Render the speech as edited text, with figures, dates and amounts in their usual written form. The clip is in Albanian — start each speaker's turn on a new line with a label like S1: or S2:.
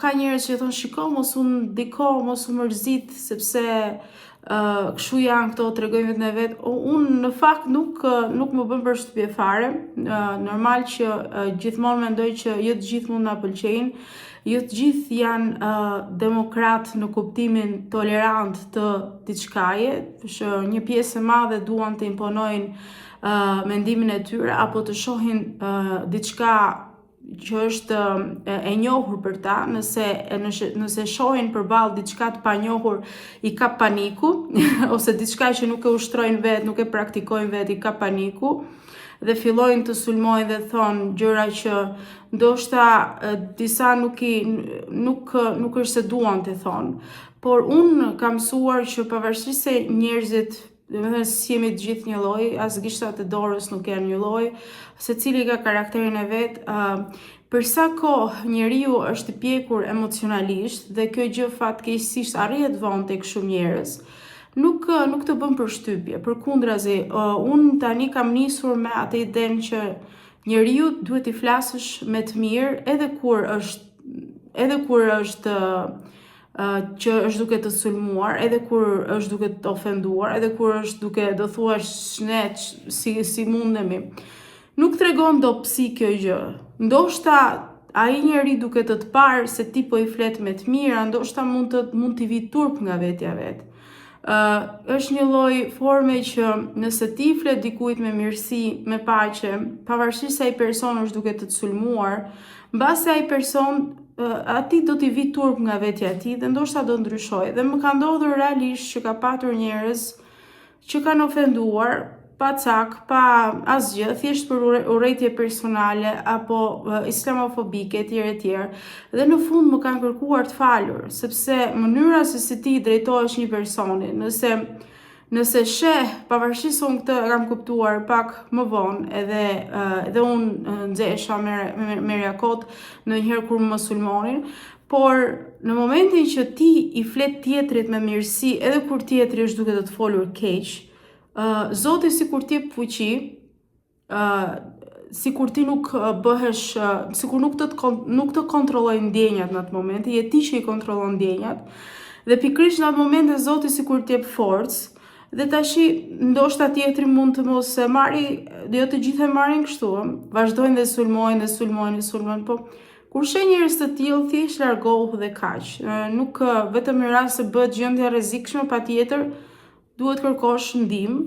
S1: Ka njerëz që thonë shiko mos u ndiko, mos u mërzit sepse kështu janë këto, tregojnë vetën e vet. Unë në fakt nuk më bën përshtypje fare. Normal që gjithmonë mendoj që jo të gjithë mund na pëlqejnë, jo të gjithë janë demokrat në kuptimin tolerant të diçkaje, që një pjesë e madhe duan të imponojnë mendimin e tyre apo të shohin diçka që është e njohur për ta, nëse shohin përballë diçka të panjohur i ka paniku ose diçka që nuk e ushtrojnë vetë, nuk e praktikojnë vetë, i ka paniku dhe fillojnë të sulmojnë dhe thonë gjëra që ndoshta disa nuk është se duan të thonë. Por unë kam mësuar që pavarësisht se njerëzit, domethënë si jemi të gjithë një lloj, as gishtat e dorës nuk janë një lloj, secili ka karakterin e vet. Për sa kohë njeriu është i pjekur emocionalisht dhe kjo gjë fatkeqësisht arrihet vonë tek shumë njerëz, nuk të bën përshtypje. Përkundrazi, unë tani kam nisur me atë idenë që njeriu duhet i flasësh me të mirë edhe kur është që është duke të sulmuar, edhe kur është duke të ofenduar, edhe kur është duke do thuash ne si mundemi. Nuk tregon dobësi kjo gjë. Ndoshta ai njeri duke të parë se ti po i flet me të mira, ndoshta mund t'i vi turp nga vetja vet. Është një lloj forme që nëse ti flet dikujt me mirësi, me paqe, pavarësisht se ai person është duke të sulmuar, mbase ai person ati do t'i vi turp nga vetja e tij dhe ndoshta do ndryshojë. Dhe më ka ndodhur realisht që ka patur njerëz që kanë ofenduar pa cak, pa asgjë, thjesht për urrëtie personale apo islamofobike etj. Dhe në fund më kanë kërkuar të falur, sepse mënyra se si ti drejtohesh një personi, nëse sheh, pavarësisht se unë këtë kam kuptuar pak më vonë, edhe unë nxesha me reakot ndonjëherë kur më sulmonin, por në momentin që ti i flet tjetrit me mirësi, edhe kur tjetri është duke të folur keq, Zoti sikur ti jep fuqi, sikur ti nuk bëhesh, sikur nuk të kontrollojnë ndjenjat në atë moment, je ti që i kontrollon ndjenjat, dhe pikërisht në atë moment Zoti sikur ti jep forcë. Dhe tashi ndoshta tjetri mund të mos e marri, jo të gjithë e marrin kështu, vazhdojnë dhe sulmojnë, po kur sheh njerëz të tillë thjesht largohu dhe kaq. Nuk vetëm në rast se bëhet gjendja rrezikshme, patjetër duhet kërkosh ndihmë.